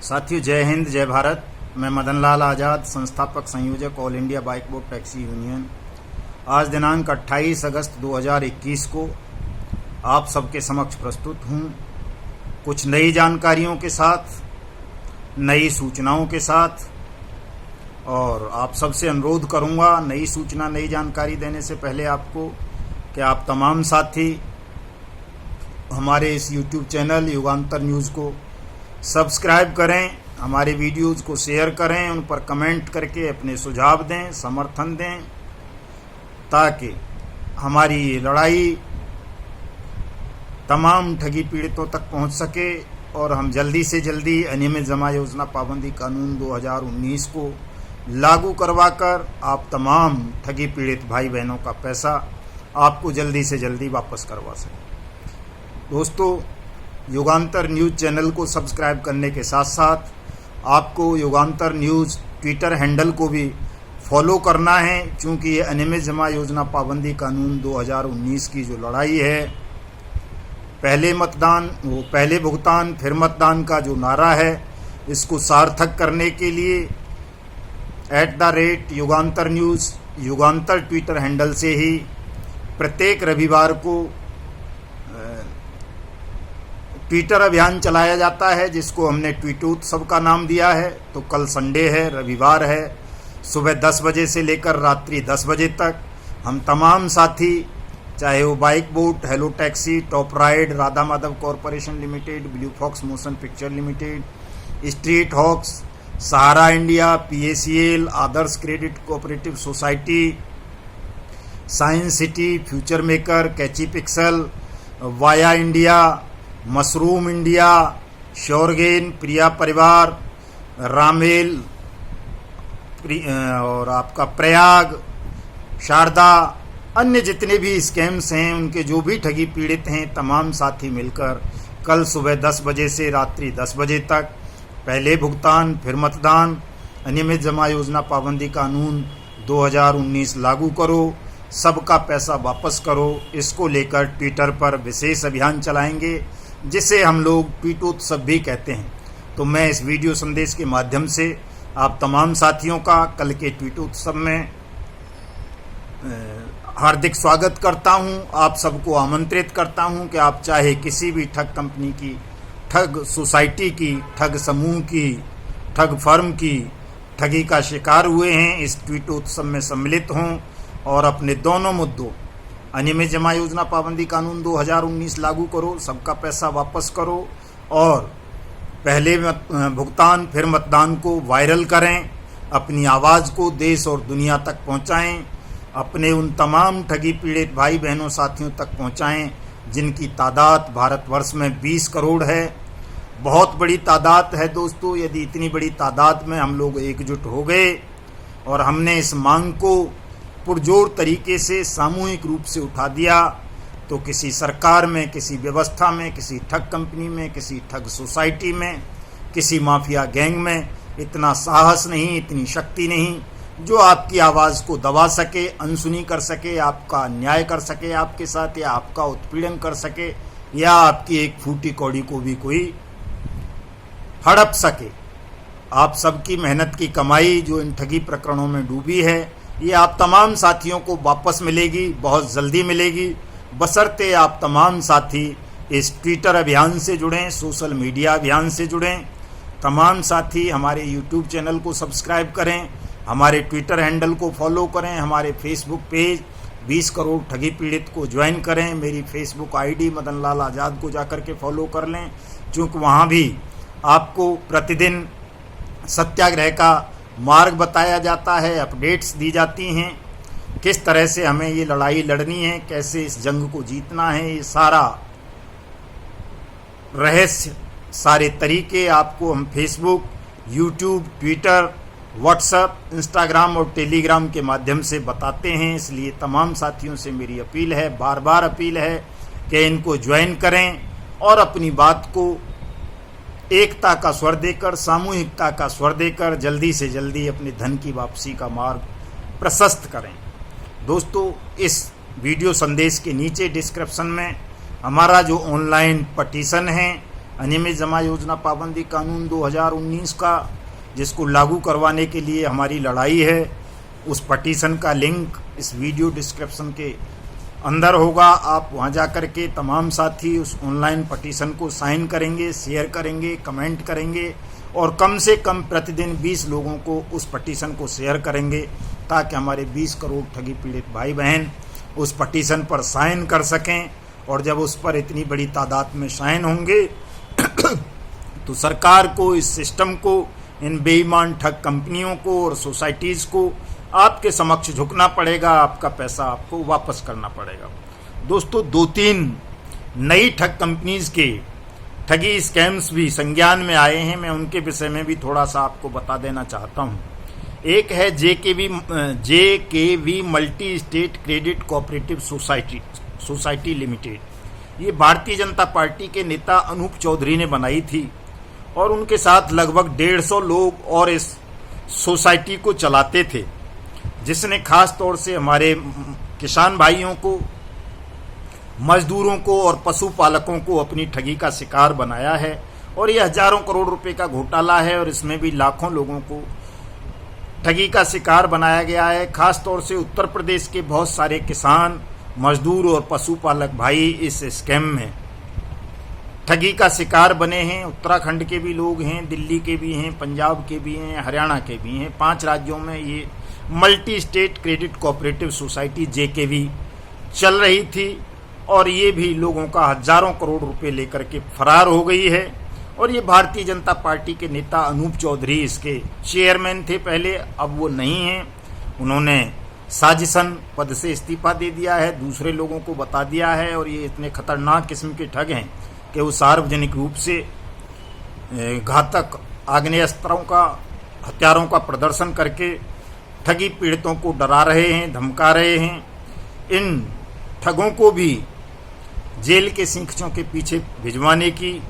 साथियों, जय हिंद, जय भारत। मैं मदन लाल आज़ाद, संस्थापक संयोजक all India bike boat taxi union. आज दिनांक 28 अगस्त 2021 को आप सबके समक्ष प्रस्तुत हूँ कुछ नई जानकारियों के साथ, नई सूचनाओं के साथ। और आप सबसे अनुरोध करूँगा नई सूचना, नई जानकारी देने से पहले आपको कि आप तमाम साथी हमारे इस YouTube चैनल युगांतर न्यूज़ को सब्सक्राइब करें, हमारे वीडियोज़ को शेयर करें, उन पर कमेंट करके अपने सुझाव दें, समर्थन दें, ताकि हमारी ये लड़ाई तमाम ठगी पीड़ितों तक पहुंच सके और हम जल्दी से जल्दी अनियमित जमा योजना पाबंदी कानून 2019 को लागू करवाकर आप तमाम ठगी पीड़ित भाई बहनों का पैसा आपको जल्दी से जल्दी वापस करवा सकें। दोस्तों, युगांतर न्यूज़ चैनल को सब्सक्राइब करने के साथ साथ आपको युगांतर न्यूज़ ट्विटर हैंडल को भी फॉलो करना है, क्योंकि ये अनियमित जमा योजना पाबंदी कानून 2019 की जो लड़ाई है, पहले भुगतान फिर मतदान का जो नारा है, इसको सार्थक करने के लिए @युगांतर न्यूज़ युगांतर ट्विटर हैंडल से ही प्रत्येक रविवार को ट्विटर अभियान चलाया जाता है, जिसको हमने ट्वीटोत्सव का नाम दिया है। तो कल संडे है, रविवार है, सुबह 10 बजे से लेकर रात्रि 10 बजे तक हम तमाम साथी, चाहे वो bike boat, hello taxi, top ride, Radha Madhav corporation limited, blue fox motion picture limited, street hawks, Sahara India, PACL, Adarsh credit cooperative society, science city, future maker, catchy pixel, via India, mushroom India, suregain, Priya Parivar, Ramel और आपका प्रयाग, शारदा, अन्य जितने भी scams हैं, उनके जो भी ठगी पीड़ित हैं, तमाम साथी मिलकर कल सुबह 10 बजे से रात्रि 10 बजे तक पहले भुगतान फिर मतदान, अनियमित जमा योजना पाबंदी कानून 2019 लागू करो, सबका पैसा वापस करो, इसको लेकर ट्विटर पर विशेष अभियान चलाएंगे, जिसे हम लोग ट्वीटोत्सव भी कहते हैं। तो मैं इस वीडियो संदेश के माध्यम से आप तमाम साथियों का कल के ट्वीटोत्सव में हार्दिक स्वागत करता हूं। आप सबको आमंत्रित करता हूं कि आप चाहे किसी भी ठग कंपनी की, ठग सोसाइटी की, ठग समूह की, ठग फर्म की ठगी का शिकार हुए हैं, इस ट्वीटोत्सव में सम्मिलित हों और अपने दोनों मुद्दों, अनियमित जमा योजना पाबंदी कानून 2019 लागू करो, सबका पैसा वापस करो और पहले भुगतान फिर मतदान को वायरल करें, अपनी आवाज़ को देश और दुनिया तक पहुंचाएं, अपने उन तमाम ठगी पीड़ित भाई बहनों साथियों तक पहुंचाएं जिनकी तादाद भारतवर्ष में 20 करोड़ है। बहुत बड़ी तादाद है दोस्तों। यदि इतनी बड़ी तादाद में हम लोग एकजुट हो गए और हमने इस मांग को पुरजोर तरीके से सामूहिक रूप से उठा दिया, तो किसी सरकार में, किसी व्यवस्था में, किसी ठग कंपनी में, किसी ठग सोसाइटी में, किसी माफिया गैंग में इतना साहस नहीं, इतनी शक्ति नहीं जो आपकी आवाज़ को दबा सके, अनसुनी कर सके, आपका अन्याय कर सके आपके साथ, या आपका उत्पीड़न कर सके, या आपकी एक फूटी कौड़ी को भी कोई हड़प सके। आप सबकी मेहनत की कमाई जो इन ठगी प्रकरणों में डूबी है, ये आप तमाम साथियों को वापस मिलेगी, बहुत जल्दी मिलेगी, बशर्ते आप तमाम साथी इस ट्विटर अभियान से जुड़ें, सोशल मीडिया अभियान से जुड़ें। तमाम साथी हमारे YouTube चैनल को सब्सक्राइब करें, हमारे ट्विटर हैंडल को फॉलो करें, हमारे फेसबुक पेज 20 करोड़ ठगी पीड़ित को ज्वाइन करें, मेरी फेसबुक ID मदन लाल आज़ाद को जाकर के फॉलो कर लें, क्योंकि वहाँ भी आपको प्रतिदिन सत्याग्रह का मार्ग बताया जाता है, अपडेट्स दी जाती हैं, किस तरह से हमें ये लड़ाई लड़नी है, कैसे इस जंग को जीतना है, ये सारा रहस्य, सारे तरीके आपको हम Facebook, YouTube, Twitter, WhatsApp, Instagram और टेलीग्राम के माध्यम से बताते हैं। इसलिए तमाम साथियों से मेरी अपील है, बार बार अपील है कि इनको ज्वाइन करें और अपनी बात को एकता का स्वर देकर, सामूहिकता का स्वर देकर जल्दी से जल्दी अपने धन की वापसी का मार्ग प्रशस्त करें। दोस्तों, इस वीडियो संदेश के नीचे डिस्क्रिप्शन में हमारा जो ऑनलाइन पटिशन है, अनियमित जमा योजना पाबंदी कानून 2019 का, जिसको लागू करवाने के लिए हमारी लड़ाई है, उस पटिशन का लिंक इस वीडियो डिस्क्रिप्शन के अंदर होगा। आप वहां जाकर के तमाम साथी उस ऑनलाइन पटिशन को साइन करेंगे, शेयर करेंगे, कमेंट करेंगे और कम से कम प्रतिदिन 20 लोगों को उस पटिशन को शेयर करेंगे, ताकि हमारे 20 करोड़ ठगी पीड़ित भाई बहन उस पटिशन पर साइन कर सकें। और जब उस पर इतनी बड़ी तादाद में साइन होंगे तो सरकार को, इस सिस्टम को, इन बेईमान ठग कंपनियों को और सोसाइटीज़ को आपके समक्ष झुकना पड़ेगा। आपका पैसा आपको वापस करना पड़ेगा। दोस्तों, 2-3 नई ठग कंपनीज के ठगी स्कैम्स भी संज्ञान में आए हैं। मैं उनके विषय में भी थोड़ा सा आपको बता देना चाहता हूं। एक है JKV multi state credit cooperative society limited. ये भारतीय जनता पार्टी के नेता अनूप चौधरी ने बनाई थी और उनके साथ लगभग 150 लोग और इस सोसाइटी को चलाते थे, जिसने खास तौर से हमारे किसान भाइयों को, मजदूरों को और पशुपालकों को अपनी ठगी का शिकार बनाया है। और ये हजारों करोड़ रुपए का घोटाला है और इसमें भी लाखों लोगों को ठगी का शिकार बनाया गया है। खास तौर से उत्तर प्रदेश के बहुत सारे किसान, मजदूर और पशुपालक भाई इस स्कैम में ठगी का शिकार बने हैं। उत्तराखंड के भी लोग हैं, दिल्ली के भी हैं, पंजाब के भी हैं, हरियाणा के भी हैं। 5 राज्यों में ये multi state credit cooperative society JKV चल रही थी और ये भी लोगों का हजारों करोड़ रुपए लेकर के फरार हो गई है। और ये भारतीय जनता पार्टी के नेता अनूप चौधरी इसके चेयरमैन थे पहले, अब वो नहीं हैं। उन्होंने साजिशन पद से इस्तीफा दे दिया है, दूसरे लोगों को बता दिया है। और ये इतने खतरनाक किस्म के ठग हैं कि वो सार्वजनिक रूप से घातक आग्नेयास्त्रों का, हथियारों का प्रदर्शन करके ठगी पीड़ितों को डरा रहे हैं, धमका रहे हैं। इन ठगों को भी जेल के सिंखचों के पीछे भिजवाने की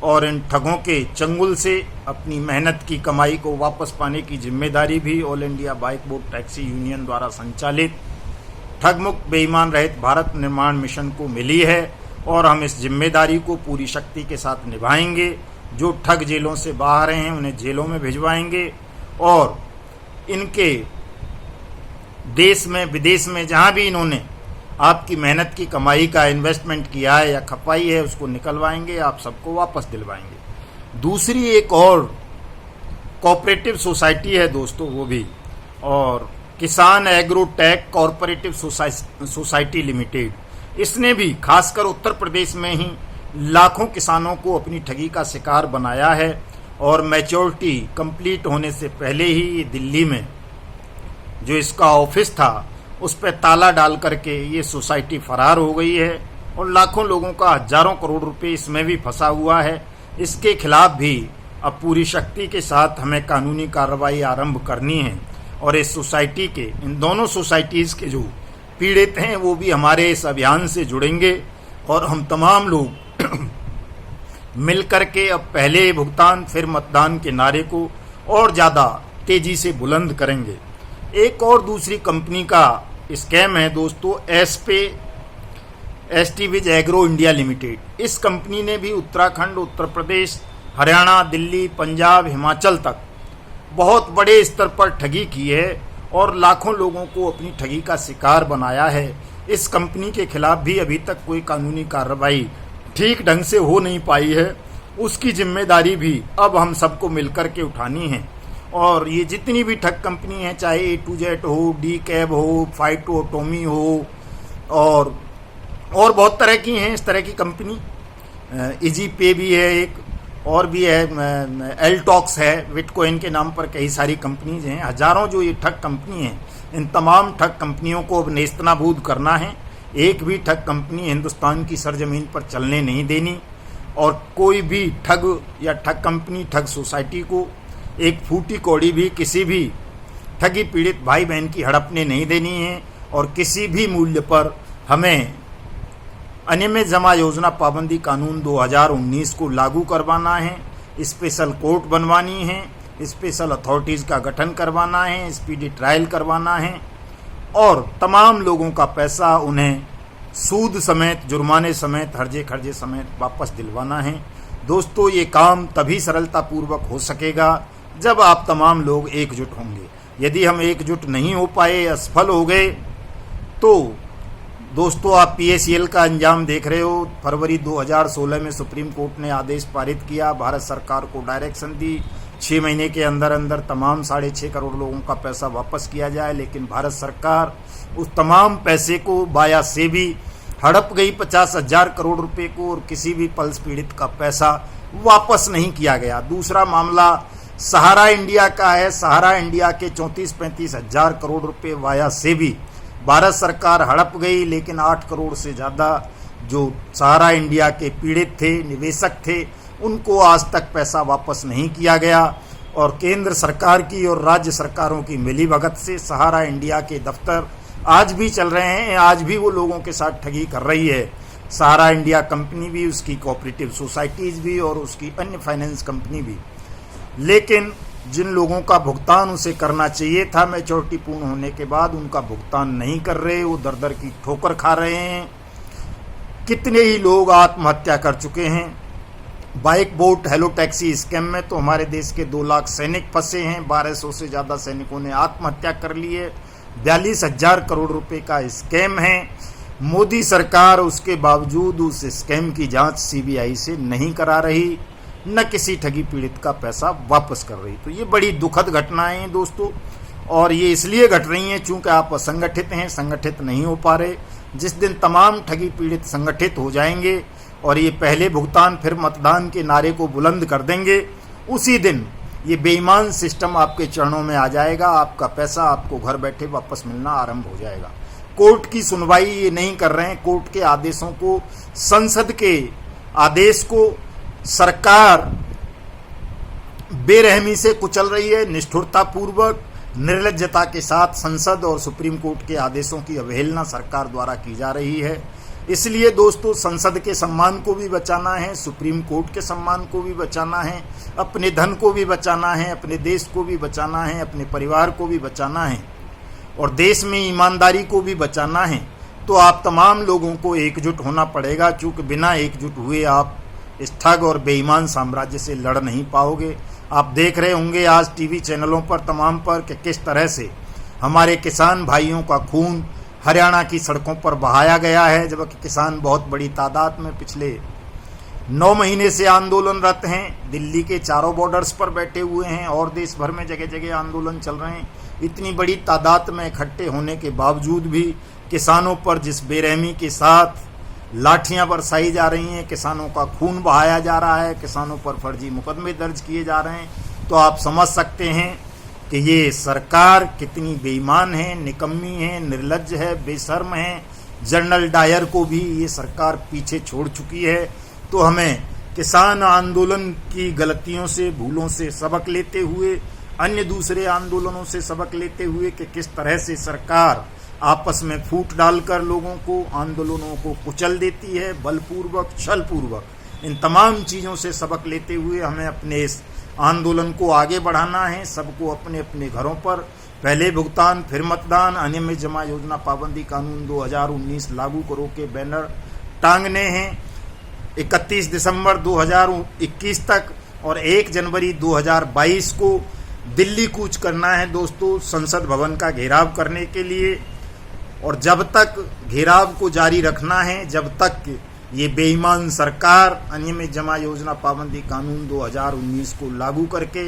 और इन ठगों के चंगुल से अपनी मेहनत की कमाई को वापस पाने की जिम्मेदारी भी all India bike board taxi union द्वारा संचालित ठग मुक्त बेईमान रहित भारत निर्माण मिशन को मिली है। और हम इस जिम्मेदारी को पूरी शक्ति के साथ निभाएंगे। जो ठग जेलों से बाहर हैं उन्हें जेलों में भिजवाएंगे और इनके देश में, विदेश में जहां भी इन्होंने आपकी मेहनत की कमाई का इन्वेस्टमेंट किया है या खपाई है, उसको निकलवाएंगे, आप सबको वापस दिलवाएंगे। दूसरी एक और कोऑपरेटिव सोसाइटी है दोस्तों, वो भी, और किसान एग्रोटेक कोऑपरेटिव सोसाइटी लिमिटेड। इसने भी खासकर उत्तर प्रदेश में ही लाखों किसानों को अपनी ठगी का शिकार बनाया है। और मैच्योरिटी कंप्लीट होने से पहले ही ये दिल्ली में जो इसका ऑफिस था उस पर ताला डाल करके ये सोसाइटी फरार हो गई है और लाखों लोगों का हजारों करोड़ रुपए इसमें भी फंसा हुआ है। इसके खिलाफ भी अब पूरी शक्ति के साथ हमें कानूनी कार्रवाई आरंभ करनी है। और इस सोसाइटी के, इन दोनों सोसाइटीज़ के जो पीड़ित हैं वो भी हमारे इस अभियान से जुड़ेंगे और हम तमाम लोग मिलकर के अब पहले भुगतान फिर मतदान के नारे को और ज़्यादा तेजी से बुलंद करेंगे। एक और दूसरी कंपनी का स्कैम है दोस्तों, एस्टीविज एग्रो इंडिया लिमिटेड। इस कंपनी ने भी उत्तराखंड, उत्तर प्रदेश, हरियाणा, दिल्ली, पंजाब, हिमाचल तक बहुत बड़े स्तर पर ठगी की है और लाखों लोगों को अपनी ठगी का शिकार बनाया है। इस कंपनी के खिलाफ भी अभी तक कोई कानूनी कार्रवाई ठीक ढंग से हो नहीं पाई है। उसकी जिम्मेदारी भी अब हम सबको मिलकर के उठानी है। और ये जितनी भी ठग कंपनी है, चाहे A to Z हो, डी कैब हो, फाइटो टोमी हो और बहुत तरह की हैं इस तरह की कंपनी। इजी पे भी है एक, और भी है एल टॉक्स है, बिटकॉइन के नाम पर कई सारी कंपनीज हैं। हजारों जो ये ठग कंपनी हैं, इन तमाम ठग कंपनियों को अब नेस्तनाबूद करना है। एक भी ठग कंपनी हिंदुस्तान की सरजमीन पर चलने नहीं देनी और कोई भी ठग या ठग कंपनी, ठग सोसाइटी को एक फूटी कौड़ी भी किसी भी ठगी पीड़ित भाई बहन की हड़पने नहीं देनी है। और किसी भी मूल्य पर हमें अनियमित जमा योजना पाबंदी कानून 2019 को लागू करवाना है, स्पेशल कोर्ट बनवानी है, स्पेशल अथॉरिटीज़ का गठन करवाना है, स्पीडी ट्रायल करवाना है और तमाम लोगों का पैसा उन्हें सूद समेत, जुर्माने समेत, हर्जे खर्जे समेत वापस दिलवाना है। दोस्तों ये काम तभी सरलतापूर्वक हो सकेगा जब आप तमाम लोग एकजुट होंगे। यदि हम एकजुट नहीं हो पाए, असफल हो गए, तो दोस्तों आप PACL का अंजाम देख रहे हो। फरवरी 2016 में सुप्रीम कोर्ट ने आदेश पारित किया, भारत सरकार को डायरेक्शन दी 6 महीने के अंदर अंदर तमाम 6.5 करोड़ लोगों का पैसा वापस किया जाए। लेकिन भारत सरकार उस तमाम पैसे को बाया से भी हड़प गई, 50,000 करोड़ रुपए को, और किसी भी पल्स पीड़ित का पैसा वापस नहीं किया गया। दूसरा मामला सहारा इंडिया का है। सहारा इंडिया के 34-35 हजार करोड़ रुपए वाया से भी भारत सरकार हड़प गई, लेकिन 8 करोड़ से ज़्यादा जो सहारा इंडिया के पीड़ित थे, निवेशक थे, उनको आज तक पैसा वापस नहीं किया गया। और केंद्र सरकार की और राज्य सरकारों की मिलीभगत से सहारा इंडिया के दफ्तर आज भी चल रहे हैं। आज भी वो लोगों के साथ ठगी कर रही है। सहारा इंडिया कंपनी भी, उसकी कोऑपरेटिव सोसाइटीज़ भी और उसकी अन्य फाइनेंस कंपनी भी। लेकिन जिन लोगों का भुगतान उसे करना चाहिए था मैच्योरिटी पूर्ण होने के बाद, उनका भुगतान नहीं कर रहे, वो दर दर की ठोकर खा रहे हैं। कितने ही लोग आत्महत्या कर चुके हैं। Bike boat hello taxi scam में तो हमारे देश के 2 लाख सैनिक फंसे हैं। 1200 से ज़्यादा सैनिकों ने आत्महत्या कर ली है। 42,000 करोड़ रुपए का स्कैम है। मोदी सरकार उसके बावजूद उस स्कैम की जांच CBI से नहीं करा रही, न किसी ठगी पीड़ित का पैसा वापस कर रही। तो ये बड़ी दुखद घटनाएं हैं दोस्तों, और ये इसलिए घट रही हैं चूंकि आप असंगठित हैं, संगठित नहीं हो पा रहे। जिस दिन तमाम ठगी पीड़ित संगठित हो जाएंगे और ये पहले भुगतान फिर मतदान के नारे को बुलंद कर देंगे, उसी दिन ये बेईमान सिस्टम आपके चरणों में आ जाएगा। आपका पैसा आपको घर बैठे वापस मिलना आरंभ हो जाएगा। कोर्ट की सुनवाई ये नहीं कर रहे हैं। कोर्ट के आदेशों को, संसद के आदेश को सरकार बेरहमी से कुचल रही है। निष्ठुरतापूर्वक, निर्लज्जता के साथ संसद और सुप्रीम कोर्ट के आदेशों की अवहेलना सरकार द्वारा की जा रही है। इसलिए दोस्तों संसद के सम्मान को भी बचाना है, सुप्रीम कोर्ट के सम्मान को भी बचाना है, अपने धन को भी बचाना है, अपने देश को भी बचाना है, अपने परिवार को भी बचाना है और देश में ईमानदारी को भी बचाना है। तो आप तमाम लोगों को एकजुट होना पड़ेगा, चूँकि बिना एकजुट हुए आप इस ठग और बेईमान साम्राज्य से लड़ नहीं पाओगे। आप देख रहे होंगे आज टीवी चैनलों पर तमाम पर कि किस तरह से हमारे किसान भाइयों का खून हरियाणा की सड़कों पर बहाया गया है, जबकि किसान बहुत बड़ी तादाद में पिछले 9 महीने से आंदोलनरत हैं। दिल्ली के चारों बॉर्डर्स पर बैठे हुए हैं और देश भर में जगह जगह आंदोलन चल रहे हैं। इतनी बड़ी तादाद में इकट्ठे होने के बावजूद भी किसानों पर जिस बेरहमी के साथ लाठियां बरसाई जा रही हैं, किसानों का खून बहाया जा रहा है, किसानों पर फर्जी मुकदमे दर्ज किए जा रहे हैं, तो आप समझ सकते हैं कि ये सरकार कितनी बेईमान है, निकम्मी है, निर्लज्ज है, बेशर्म है। जनरल डायर को भी ये सरकार पीछे छोड़ चुकी है। तो हमें किसान आंदोलन की गलतियों से, भूलों से सबक लेते हुए, अन्य दूसरे आंदोलनों से सबक लेते हुए कि किस तरह से सरकार आपस में फूट डालकर लोगों को, आंदोलनों को कुचल देती है, बलपूर्वक, छलपूर्वक, इन तमाम चीज़ों से सबक लेते हुए हमें अपने इस आंदोलन को आगे बढ़ाना है। सबको अपने अपने घरों पर पहले भुगतान फिर मतदान, अनियमित जमा योजना पाबंदी कानून 2019 लागू करो के बैनर टांगने हैं 31 दिसंबर 2021 तक, और 1 जनवरी 2022 को दिल्ली कूच करना है दोस्तों संसद भवन का घेराव करने के लिए। और जब तक घेराव को जारी रखना है, जब तक ये बेईमान सरकार अनियमित जमा योजना पाबंदी कानून 2019 को लागू करके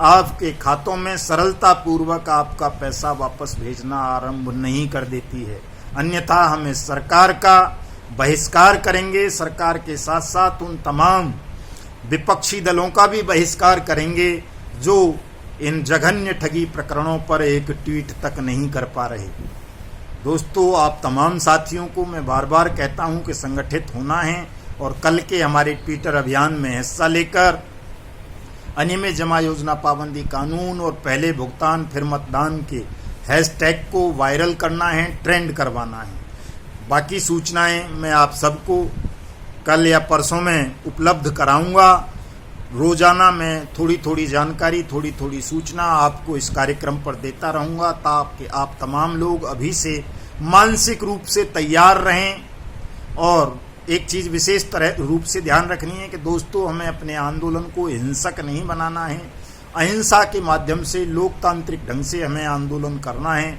आपके खातों में सरलतापूर्वक आपका पैसा वापस भेजना आरंभ नहीं कर देती है, अन्यथा हम इस सरकार का बहिष्कार करेंगे। सरकार के साथ साथ उन तमाम विपक्षी दलों का भी बहिष्कार करेंगे जो इन जघन्य ठगी प्रकरणों पर एक ट्वीट तक नहीं कर पा रहे। दोस्तों आप तमाम साथियों को मैं बार बार कहता हूं कि संगठित होना है और कल के हमारे ट्विटर अभियान में हिस्सा लेकर अनियमित जमा योजना पाबंदी कानून और पहले भुगतान फिर मतदान के हैशटैग को वायरल करना है, ट्रेंड करवाना है। बाकी सूचनाएं मैं आप सबको कल या परसों में उपलब्ध कराऊंगा। रोजाना मैं थोड़ी थोड़ी जानकारी, थोड़ी थोड़ी सूचना आपको इस कार्यक्रम पर देता रहूंगा, ताकि आप तमाम लोग अभी से मानसिक रूप से तैयार रहें और एक चीज़ विशेष तरह रूप से ध्यान रखनी है कि दोस्तों, हमें अपने आंदोलन को हिंसक नहीं बनाना है। अहिंसा के माध्यम से, लोकतांत्रिक ढंग से हमें आंदोलन करना है,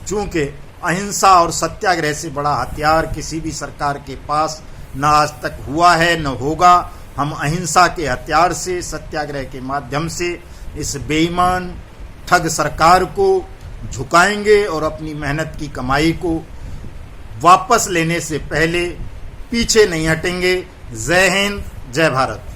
क्योंकि अहिंसा और सत्याग्रह से बड़ा हथियार किसी भी सरकार के पास न आज तक हुआ है न होगा। हम अहिंसा के हथियार से, सत्याग्रह के माध्यम से इस बेईमान ठग सरकार को झुकाएंगे और अपनी मेहनत की कमाई को वापस लेने से पहले पीछे नहीं हटेंगे। जय हिंद, जय भारत।